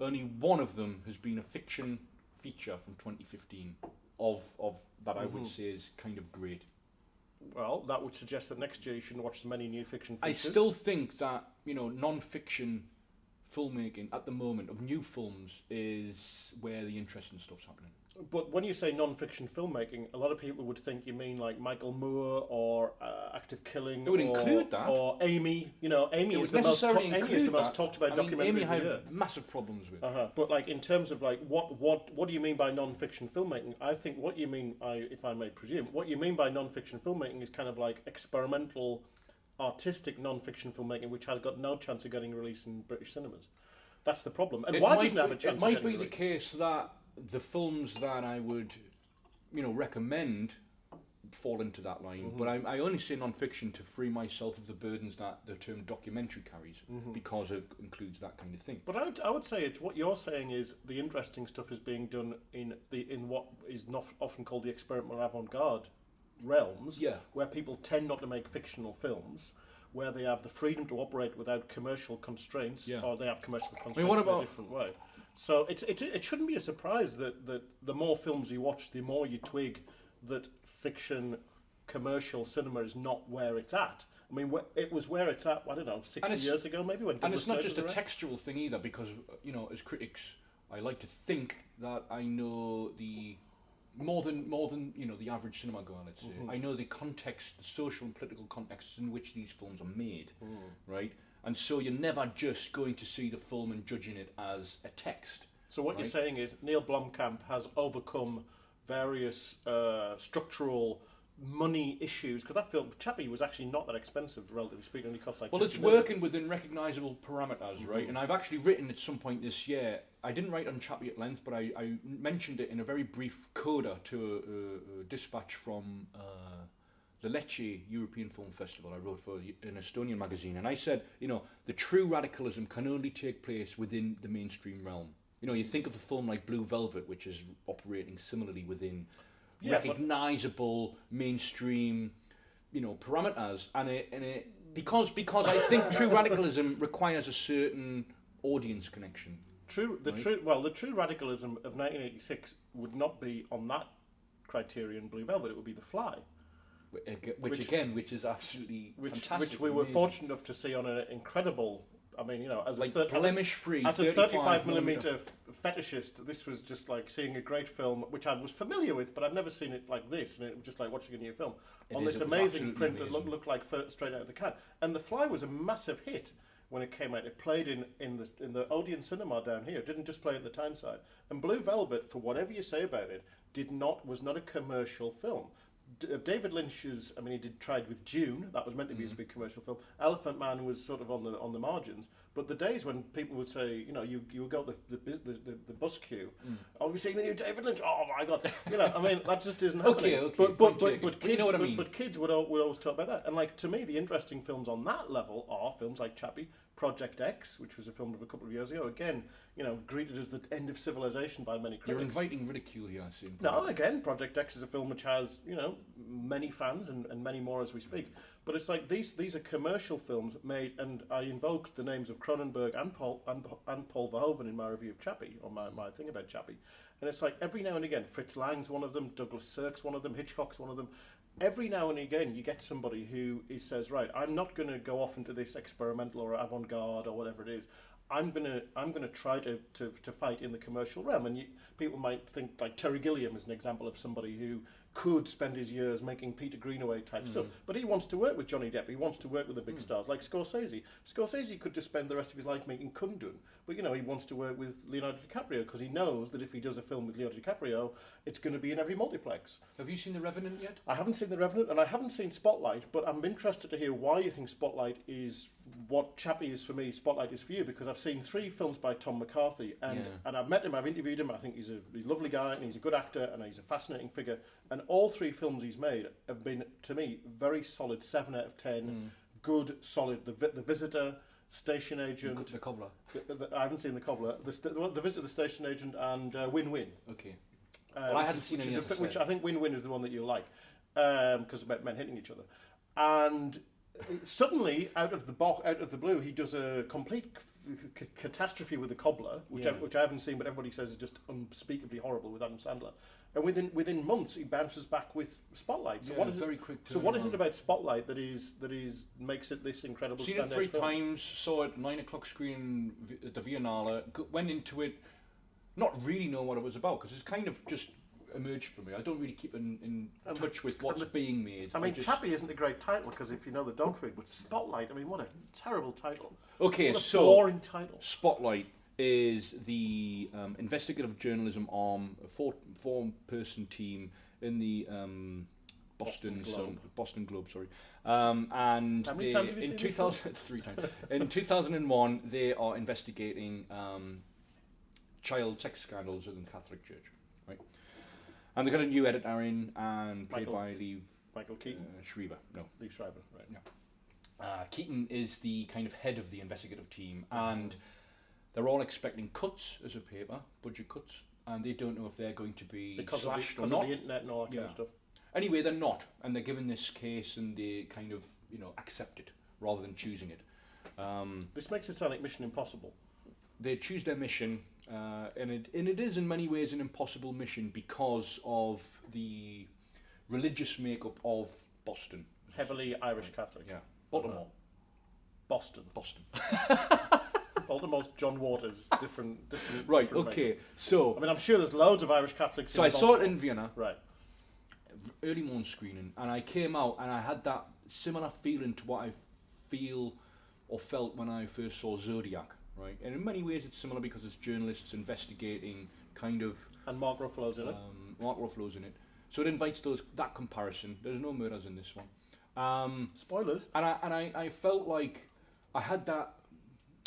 only one of them has been a fiction feature from 2015 of that I would say is kind of great. Well, that would suggest that next year you shouldn't watch as many new fiction features. I still think that, non-fiction filmmaking at the moment of new films is where the interesting stuff's happening. But when you say non-fiction filmmaking, a lot of people would think you mean like Michael Moore or Active Killing. It would include that. Or Amy. Amy is the most talked about documentary Amy of the year. had massive problems with. But like in terms of like what do you mean by non-fiction filmmaking? I think what you mean, if I may presume, what you mean by non-fiction filmmaking is kind of like experimental, artistic non-fiction filmmaking, which has got no chance of getting released in British cinemas. That's the problem. And why doesn't it have a chance? It might be the case that the films that I would, recommend fall into that line. But I only say non-fiction to free myself of the burdens that the term documentary carries, because it includes that kind of thing. But I would say it's what you're saying is the interesting stuff is being done in what is not often called the experimental avant-garde realms, where people tend not to make fictional films, where they have the freedom to operate without commercial constraints, or they have commercial constraints in a different way. So it shouldn't be a surprise that the more films you watch, the more you twig that fiction commercial cinema is not where it's at. I mean, it was where it's at, I don't know, 60 years ago maybe. And it's not just a textual thing either, because, as critics, I like to think that I know more than the average cinema goer, let's say. I know the context, the social and political contexts in which these films are made, right? And so you're never just going to see the film and judging it as a text. So what you're saying is Neil Blomkamp has overcome various structural money issues, because that film, Chappie, was actually not that expensive, relatively speaking, only cost like... Well, it's working within recognisable parameters, right? And I've actually written at some point this year, I didn't write on Chappie at length, but I mentioned it in a very brief coda to a dispatch from the Lecce European Film Festival I wrote for an Estonian magazine, and I said, the true radicalism can only take place within the mainstream realm. You think of a film like Blue Velvet, which is operating similarly within recognisable mainstream, parameters, and because I think true radicalism requires a certain audience connection. The true radicalism of 1986 would not be on that criterion Blue Velvet. It would be The Fly. Which is absolutely fantastic. Which we were fortunate enough to see on an incredible, as like a blemish-free, as a 35mm fetishist, this was just like seeing a great film, which I was familiar with, but I'd never seen it like this, and it was just like watching a new film on this amazing print that looked like straight out of the can. And The Fly was a massive hit when it came out. It played in the Odeon cinema down here. It didn't just play at the Tyneside. And Blue Velvet, for whatever you say about it, was not a commercial film. David Lynch's, he tried with Dune. That was meant to be a big commercial film. Elephant Man was sort of on the margins. But the days when people would say, you would go to the bus queue. Are we seeing the new David Lynch? Oh my God! That just isn't happening. Okay. But kids, you know what I mean. But kids would always talk about that. And like to me, the interesting films on that level are films like Chappie, Project X, which was a film of a couple of years ago. Again, greeted as the end of civilization by many critics. You're inviting ridicule here, I see. No, again, Project X is a film which has, many fans and many more as we speak. But it's like these are commercial films made, and I invoked the names of Cronenberg and Paul Verhoeven in my review of Chappie, or my thing about Chappie. And it's like every now and again, Fritz Lang's one of them, Douglas Sirk's one of them, Hitchcock's one of them. Every now and again, you get somebody who says, right, I'm not going to go off into this experimental or avant-garde or whatever it is. I'm gonna try to fight in the commercial realm, and people might think like Terry Gilliam is an example of somebody who could spend his years making Peter Greenaway type stuff, but he wants to work with Johnny Depp. He wants to work with the big stars like Scorsese. Scorsese could just spend the rest of his life making Kundun, but he wants to work with Leonardo DiCaprio because he knows that if he does a film with Leonardo DiCaprio, it's going to be in every multiplex. Have you seen The Revenant yet? I haven't seen The Revenant and I haven't seen Spotlight, but I'm interested to hear why you think Spotlight is what Chappie is for me, Spotlight is for you, because I've seen 3 films by Tom McCarthy and I've met him, I've interviewed him. I think he's a lovely guy and he's a good actor and he's a fascinating figure, and all 3 films he's made have been, to me, very solid 7 out of 10, good, solid. The Visitor, Station Agent, The Cobbler. I haven't seen The Cobbler, the Visitor, The Station Agent, and Win-Win. Okay. Well, I hadn't seen any, which I think Win-Win is the one that you like, because about men hitting each other. And suddenly, out of the blue, he does a complete catastrophe with The Cobbler, which I haven't seen, but everybody says is just unspeakably horrible with Adam Sandler. And within months, he bounces back with Spotlight. So what is it about Spotlight that makes it this incredible? Seen it 3 times. Saw it 9 o'clock screening at the Villeneuve. Went into it, not really know what it was about because it's kind of just emerged for me. I don't really keep in touch with what's being made. I mean, Chappie isn't a great title because if you know the dog food, but Spotlight, I mean, what a terrible title. Okay, what a so boring title. Spotlight is the investigative journalism arm, a 4-person team in the Boston Globe. Sorry, and how many times have you seen 3 times. In 2001, they are investigating child sex scandals within the Catholic Church, right? And they got a new editor in, and played by Michael Keaton. Schreiber. No, Lee Schreiber, right? Yeah. Keaton is the kind of head of the investigative team, and they're all expecting cuts as a paper, budget cuts, and they don't know if they're going to be slashed or not. Because of the internet and all that kind of stuff. Anyway, they're not, and they're given this case, and they kind of accept it rather than choosing it. This makes it sound like Mission Impossible. They choose their mission, and it is in many ways an impossible mission because of the religious makeup of Boston. Heavily Irish Catholic. Yeah. Baltimore. Boston. Baltimore's John Waters, different. Right. Different okay. make. So I mean, I'm sure there's loads of Irish Catholics. So I saw it in Vienna. Right. Early morning screening, and I came out and I had that similar feeling to what I feel or felt when I first saw Zodiac. Right, and in many ways it's similar because it's journalists investigating kind of. And Mark Ruffalo's in it. Mark Ruffalo's in it, so it invites that comparison. There's no murders in this one. Spoilers. And I felt like I had that.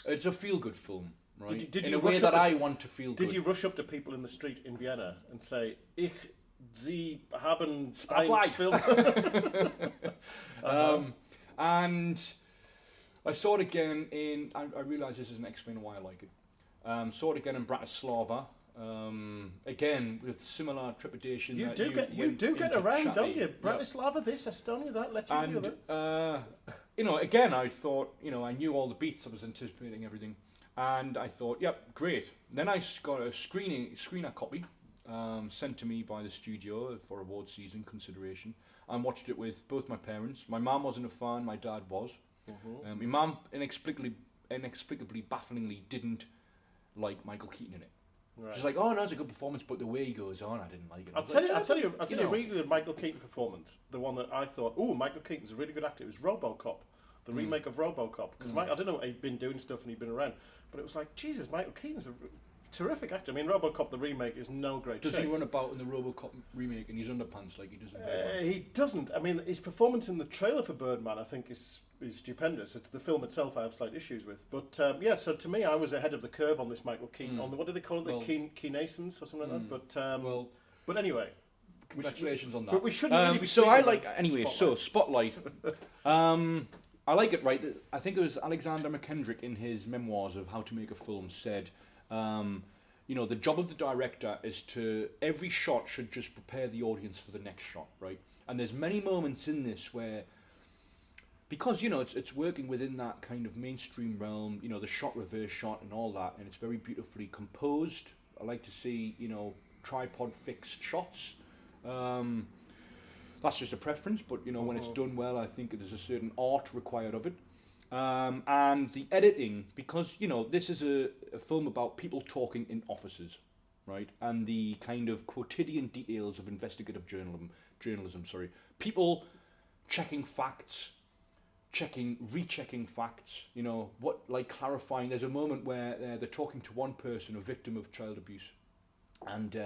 It's a feel-good film, right? Did in you a way that I want to feel good. Did you rush up to people in the street in Vienna and say, "Ich, Sie haben Spotlight. Film"? And I saw it again in. I realise this isn't explaining why I like it. Saw it again in Bratislava. Again with similar trepidation. You that do get around, Chappie. don't you? Bratislava, this, Estonia, that, let you do that. Again, I thought, I knew all the beats. I was anticipating everything, and I thought, yep, great. Then I got a screener copy sent to me by the studio for award season consideration, and watched it with both my parents. My mum wasn't a fan. My dad was. My mum inexplicably, bafflingly didn't like Michael Keaton in it. Right. She's like, "Oh no, it's a good performance, but the way he goes on, I didn't like it." I'll tell you a really good Michael Keaton performance. The one that I thought, Michael Keaton's a really good actor. It was RoboCop, the remake of RoboCop. Because I don't know, he'd been doing stuff and he'd been around, but it was like, Jesus, Michael Keaton's a terrific actor. I mean, RoboCop the remake is no great. Does he run about in the RoboCop remake in his underpants like he does in Birdman? He doesn't. I mean, his performance in the trailer for Birdman, I think, is stupendous. It's the film itself I have slight issues with. But so to me, I was ahead of the curve on this Michael Keaton. On the, what do they call it? The Keatonascence or something like that. But anyway. Congratulations on that. But we shouldn't really be so I like, Spotlight. I like it, right? I think it was Alexander McKendrick in his memoirs of How to Make a Film said, the job of the director is every shot should just prepare the audience for the next shot, right? And there's many moments in this where, because, it's working within that kind of mainstream realm, the shot, reverse shot and all that, and it's very beautifully composed. I like to see, tripod fixed shots. That's just a preference, but, when it's done well, I think there's a certain art required of it. And the editing, because, this is a film about people talking in offices, right? And the kind of quotidian details of investigative journalism, sorry. People checking facts, rechecking facts, you know, clarifying. There's a moment where they're talking to one person, a victim of child abuse, and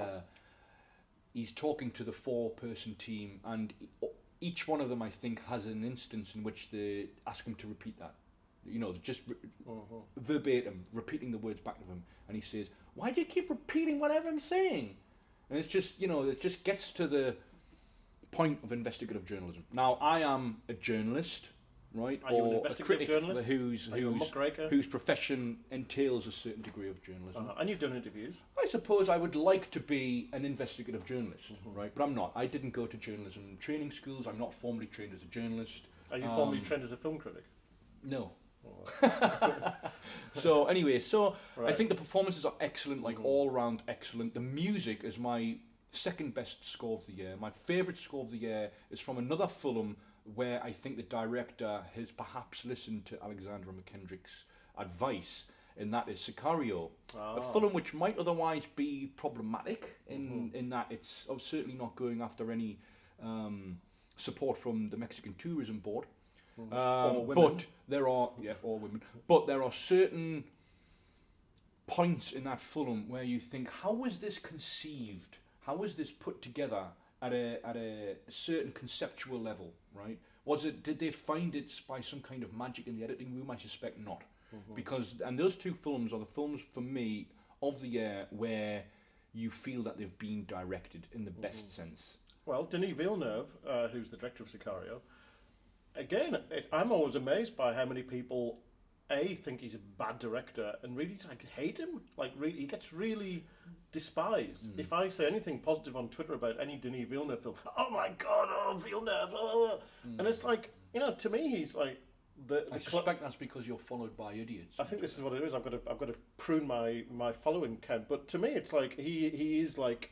he's talking to the 4-person team, and each one of them, I think, has an instance in which they ask him to repeat that. You know, just verbatim, repeating the words back to him. And he says, why do you keep repeating whatever I'm saying? And it's just, you know, it just gets to the point of investigative journalism. Now, I am a journalist, right? Are you an investigative journalist? Whose profession entails a certain degree of journalism. And you've done interviews. I suppose I would like to be an investigative journalist, right? But I'm not. I didn't go to journalism training schools. I'm not formally trained as a journalist. Are you formally trained as a film critic? No. So anyway, right. I think the performances are excellent, like all round excellent. The music is my second best score of the year. My favourite score of the year is from another film where I think the director has perhaps listened to Alexandra McKendrick's advice, and that is Sicario, a film which might otherwise be problematic in that it's certainly not going after any support from the Mexican Tourism Board. But there are all women. But there are certain points in that film where you think, how was this conceived? How was this put together at a certain conceptual level? Right? Did they find it by some kind of magic in the editing room? I suspect not, because those two films are the films for me of the year where you feel that they've been directed in the best sense. Well, Denis Villeneuve, who's the director of Sicario. Again, I'm always amazed by how many people think he's a bad director and really hate him. He gets really despised. If I say anything positive on Twitter about any Denis Villeneuve film, oh my God, Villeneuve, and it's like, you know, to me he's like I suspect that's because you're followed by idiots. I think this is what it is. I've got to prune my following count, but to me it's like he is like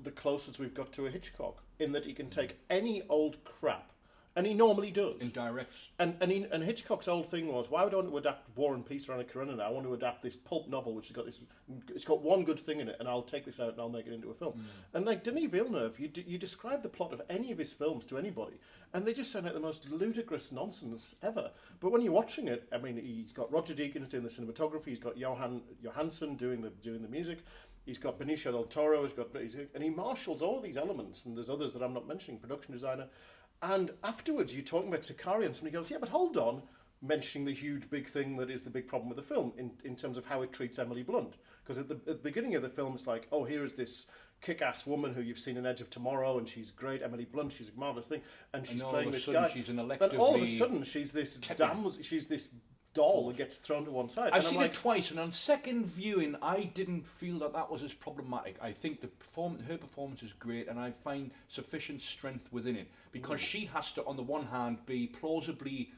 the closest we've got to a Hitchcock in that he can take any old crap. And he normally does. In directs. And Hitchcock's old thing was, why would I want to adapt War and Peace or Anna Karenina? I want to adapt this pulp novel which has got it's got one good thing in it, and I'll take this out and I'll make it into a film. And like Denis Villeneuve, you describe the plot of any of his films to anybody, and they just sound like the most ludicrous nonsense ever. But when you're watching it, I mean, he's got Roger Deakins doing the cinematography, he's got Johansson doing the music, he's got Benicio del Toro, and he marshals all of these elements, and there's others that I'm not mentioning, production designer. And afterwards, you're talking about Sicario, and somebody goes, yeah, but hold on, mentioning the huge big thing that is the big problem with the film in terms of how it treats Emily Blunt. Because at the beginning of the film, it's like, oh, here is this kick-ass woman who you've seen in Edge of Tomorrow, and she's great, Emily Blunt, she's a marvellous thing, and she's playing this guy. She's an electively... Then all of a sudden, she's this doll that gets thrown to one side. I've seen it twice, and on second viewing, I didn't feel that was as problematic. I think her performance is great, and I find sufficient strength within it, because she has to, on the one hand, be plausibly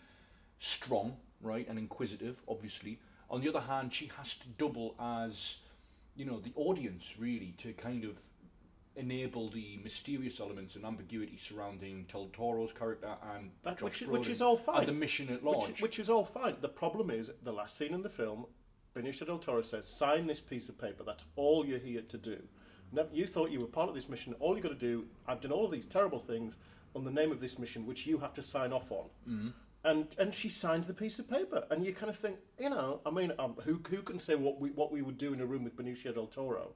strong, right, and inquisitive, obviously. On the other hand, she has to double as, you know, the audience, really, to kind of enable the mysterious elements and ambiguity surrounding Del Toro's character and which is all fine. And the mission at large. Which is all fine. The problem is, the last scene in the film, Benicio del Toro says, sign this piece of paper, that's all you're here to do. You thought you were part of this mission, all you've got to do, I've done all of these terrible things on the name of this mission, which you have to sign off on. And she signs the piece of paper, and you kind of think, you know, I mean, who can say what we would do in a room with Benicio del Toro?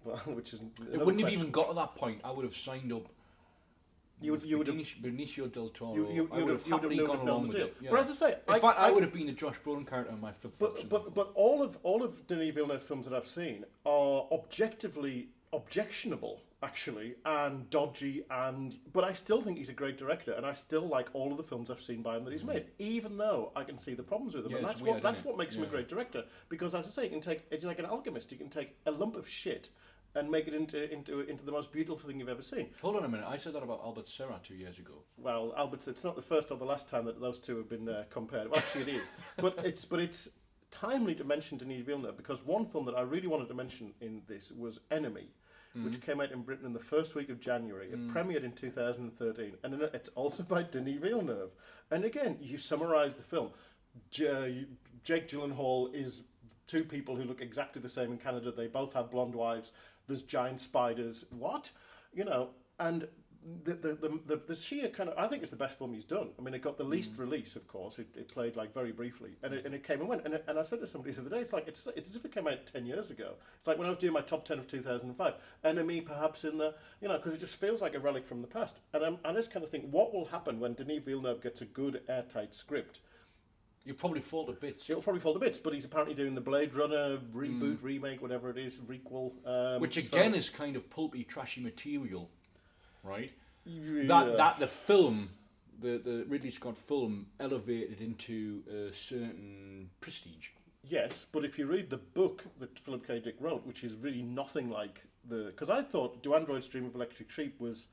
Well, which is it wouldn't have even got to that point. I would have signed up. You would have Benicio del Toro. You would have happily gone along with it. Yeah. But as I say, in fact, I would have been the Josh Brolin character in my flip flops. But all of Denis Villeneuve films that I've seen are objectively objectionable, actually, and dodgy, but I still think he's a great director, and I still like all of the films I've seen by him that he's made, even though I can see the problems with them. And that's what makes him a great director, because as I say, it's like an alchemist. He can take a lump of shit and make it into the most beautiful thing you've ever seen. Hold on a minute, I said that about Albert Serra 2 years ago. Well, Albert, it's not the first or the last time that those two have been compared. Well, actually, it is. but it's timely to mention Denis Villeneuve, because one film that I really wanted to mention in this was Enemy, which came out in Britain in the first week of January. It premiered in 2013, and it's also by Denis Villeneuve. And again, you summarise the film. Jake Gyllenhaal is two people who look exactly the same in Canada. They both have blonde wives. There's giant spiders. What? You know, and the sheer kind of, I think it's the best film he's done. I mean, it got the least release, of course. It played like very briefly, and it came and went. And I said to somebody the other day, it's like it's as if it came out 10 years ago. It's like when I was doing my top 10 of 2005. Enemy, perhaps in the, you know, because it just feels like a relic from the past. And I just kind of think, what will happen when Denis Villeneuve gets a good airtight script? You'll probably fall to bits. It'll probably fall to bits, but he's apparently doing the Blade Runner reboot, remake, whatever it is, requel. Which again is kind of pulpy, trashy material, right? Yeah. That the film, the Ridley Scott film, elevated into a certain prestige. Yes, but if you read the book that Philip K. Dick wrote, which is really nothing like the... Because I thought Do Androids Dream of Electric Sheep was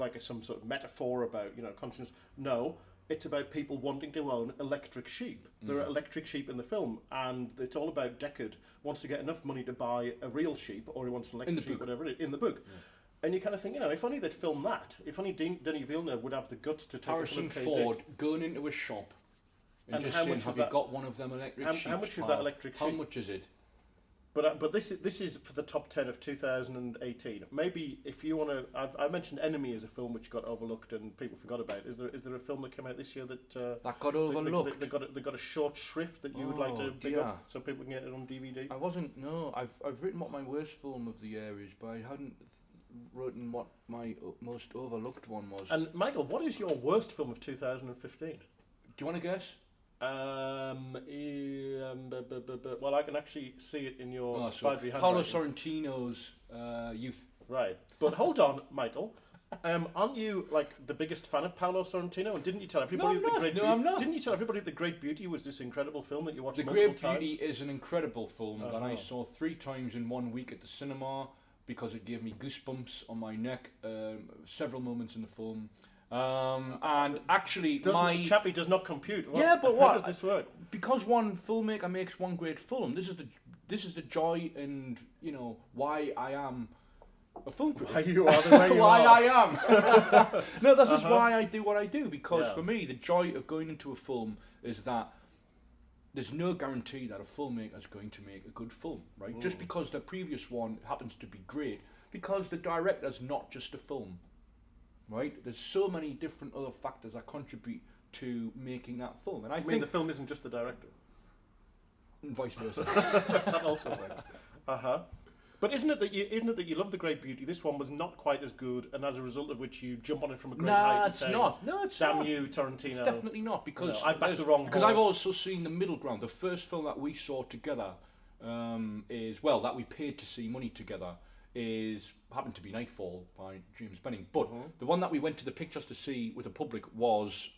like some sort of metaphor about, you know, consciousness. No, it's about people wanting to own electric sheep. There are electric sheep in the film, and it's all about Deckard wants to get enough money to buy a real sheep, or he wants an electric sheep, whatever it is, in the book. Yeah. And you kind of think, you know, if only they'd filmed that, if only Denis Villeneuve would have the guts to take Harrison Ford going into a shop and just saying, have you got one of them electric sheep? How much is that electric sheep? How much is it? But this is for the top 10 of 2018. Maybe if you want to, I mentioned Enemy as a film which got overlooked and people forgot about. Is there a film that came out this year that got overlooked? They got a short shrift that you would like to pick up so people can get it on DVD. I wasn't. No, I've written what my worst film of the year is, but I hadn't written what my most overlooked one was. And Michael, what is your worst film of 2015? Do you want to guess? Well, I can actually see it in your spidery handwriting. Paolo Sorrentino's Youth. Right, but hold on, Michael. Aren't you like the biggest fan of Paolo Sorrentino? And didn't you tell everybody I'm not. Didn't you tell everybody that The Great Beauty was this incredible film that you watched The multiple Great times? Beauty is an incredible film that I saw 3 times in 1 week at the cinema because it gave me goosebumps on my neck. Several moments in the film. And actually, Chappie does not compute. But how does this work? Because one filmmaker makes one great film. This is the joy and, you know, why I am a film critic. Why you are the way you why are. I am. No, this is why I do what I do. Because for me, the joy of going into a film is that there's no guarantee that a filmmaker is going to make a good film, right? Just because the previous one happens to be great, because the director's not just a film. Right, there's so many different other factors that contribute to making that film, and I think the film isn't just the director, and vice versa. That also works. But isn't it that you love The Great Beauty? This one was not quite as good, and as a result of which you jump on it from a great height. It's not. No, it's damn not. you, Tarantino. It's definitely not because I backed the wrong because horse. I've also seen the middle ground. The first film that we saw together that we paid to see money together. Happened to be Nightfall by James Benning, but the one that we went to the pictures to see with the public was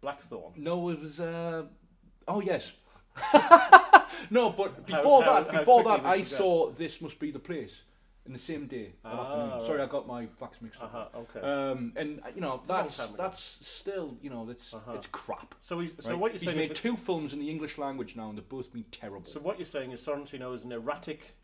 Blackthorn. No, it was oh yes. No, but before that I saw This Must Be the Place in the same day. That afternoon. Right. Sorry, I got my facts mixed up. Okay. And you know that's still, you know, it's crap. So right? What you're He's saying made is 2 films in the English language now, and they've both been terrible. So what you're saying is Sorrentino is an erratic.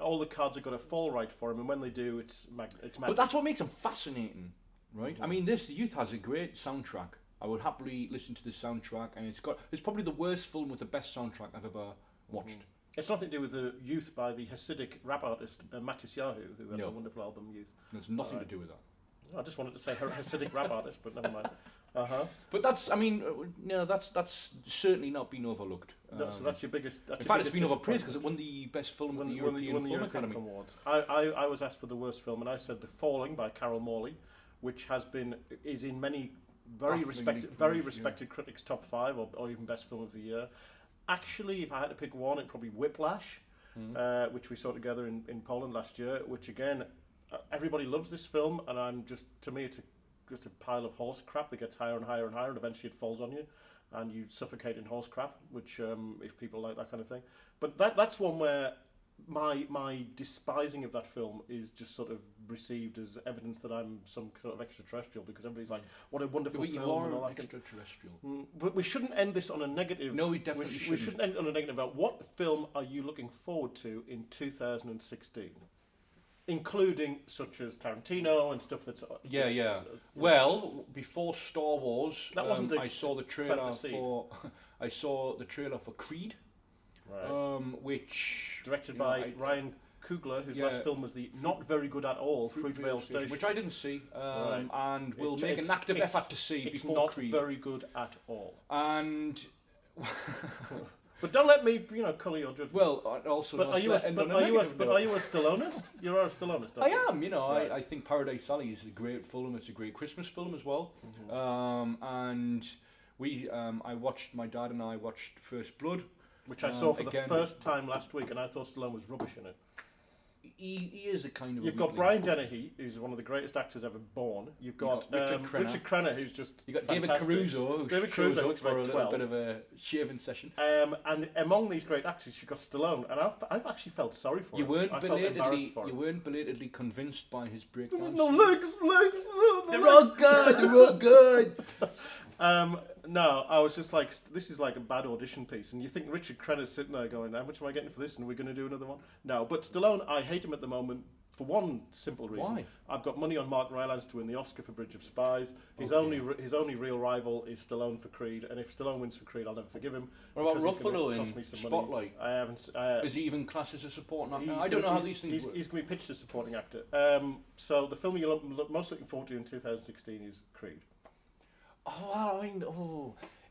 All the cards are going to fall right for him, and when they do, it's magic. But that's what makes him fascinating, right? I mean, this Youth has a great soundtrack. I would happily listen to the soundtrack, and it's probably the worst film with the best soundtrack I've ever watched. It's nothing to do with the Youth by the Hasidic rap artist Mattis Yahu, who had the wonderful album Youth. There's nothing to do with that. I just wanted to say Hasidic rap artist, but never mind. But that's certainly not been overlooked. So that's your biggest. In fact, it's been overpraised because it won the best film at the European Film Academy Awards. I was asked for the worst film, and I said The Falling by Carol Morley, which is in many very respected critics' top 5 or even best film of the year. Actually, if I had to pick one, it'd probably Whiplash, which we saw together in Poland last year. Which again, everybody loves this film, and to me, it's just a pile of horse crap that gets higher and higher and higher, and eventually it falls on you, and you suffocate in horse crap. Which, if people like that kind of thing, but that's one where my despising of that film is just sort of received as evidence that I'm some sort of extraterrestrial, because everybody's like, what a wonderful film. You and all are that extraterrestrial. But we shouldn't end this on a negative. No, we definitely shouldn't. We shouldn't end on a negative about what film are you looking forward to in 2016? Including such as Tarantino and stuff that's... Well, before Star Wars, that wasn't I saw the trailer for Creed. Right. Which Directed you know, by Ryan Coogler, whose last film was the not very good at all Fruitvale Station, which I didn't see, and will It's- make an it's- active effort to see It's before not Creed. very good at all. And But don't let me, colour your judgment. well, also. But are you a Stalloneist? You're a Stalloneist. I am. Right. I think Paradise Alley is a great film. It's a great Christmas film as well. And I watched. My dad and I watched First Blood, Which I saw for the again, first time last week, and I thought Stallone was rubbish in it. He is a kind of. You've got Brian Dennehy, who's one of the greatest actors ever born. You've got Richard Crenna, who's just You got fantastic. David Caruso, who David shows Caruso up looks for about a little 12. bit of a shaving session. And among these great actors, you've got Stallone, and I've actually felt sorry for You him. weren't I felt embarrassed belatedly. for You him. weren't belatedly convinced by his breakdown. There's no legs. They're all good. They're all good. No, I was just like, this is like a bad audition piece, and you think Richard Crenna's sitting there going, how much am I getting for this, and we're going to do another one? No, but Stallone, I hate him at the moment for one simple reason. Why? I've got money on Mark Rylance to win the Oscar for Bridge of Spies. His only real rival is Stallone for Creed, and if Stallone wins for Creed, I'll never forgive him. What about because he's gonna Ruffalo cost in me some Spotlight? Money. I haven't. Is he even classed as a supporting actor? He's I don't know gonna- how these things work. He's going to be pitched as supporting actor. So the film you're most looking forward to in 2016 is Creed.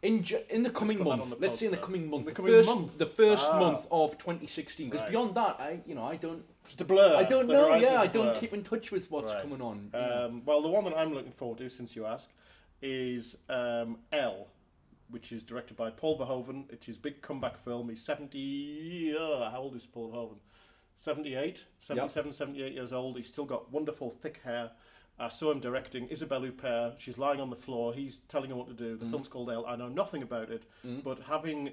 In the coming put that on month, the let's say in the poster. coming month, The the coming first, month. the first Ah. month of 2016. Because Right. beyond that, I don't. It's a blur. I don't The know. horizon Yeah, is I a don't blur. keep in touch with what's Right. coming on. Well, the one that I'm looking forward to, since you ask, is L, which is directed by Paul Verhoeven. It's his big comeback film. He's 70... how old is Paul Verhoeven? 78? 77, 78 years old. He's still got wonderful thick hair. I saw him directing Isabelle Huppert. She's lying on the floor. He's telling her what to do. The film's called L. I know nothing about it, but having,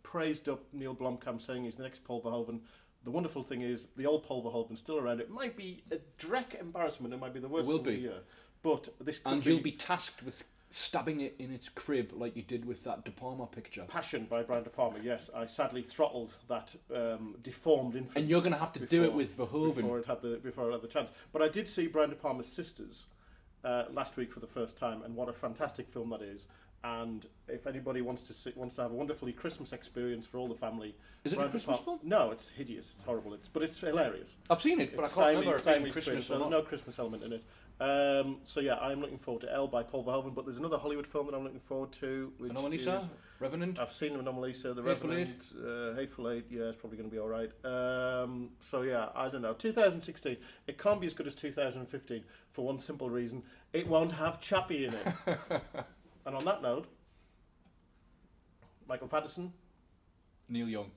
praised up Neil Blomkamp, saying he's the next Paul Verhoeven, the wonderful thing is the old Paul Verhoeven's still around. It might be a dreck embarrassment. It might be the worst film of the year. But this could And you'll be tasked with stabbing it in its crib like you did with that De Palma picture. Passion by Brian De Palma. Yes, I sadly throttled that deformed infant. And you're going to have to do it with Verhoeven. before it had the chance. But I did see Brian De Palma's Sisters last week for the first time, and what a fantastic film that is. And if anybody wants to have a wonderfully Christmas experience for all the family, Is it a Brian De Christmas Palma- film? No, it's hideous. It's horrible. But it's hilarious. I've seen it, but It's I can't remember Siamese if it being twins, Christmas so or there's not. no Christmas element in it. So yeah, I'm looking forward to L by Paul Verhoeven, but there's another Hollywood film that I'm looking forward to, which Anomalisa? is... Revenant? I've seen Anomalisa, The Hateful Revenant, Hateful Eight, yeah, it's probably going to be alright. So yeah, I don't know. 2016, it can't be as good as 2015 for one simple reason, it won't have Chappie in it. And on that note, Michael Patterson, Neil Young.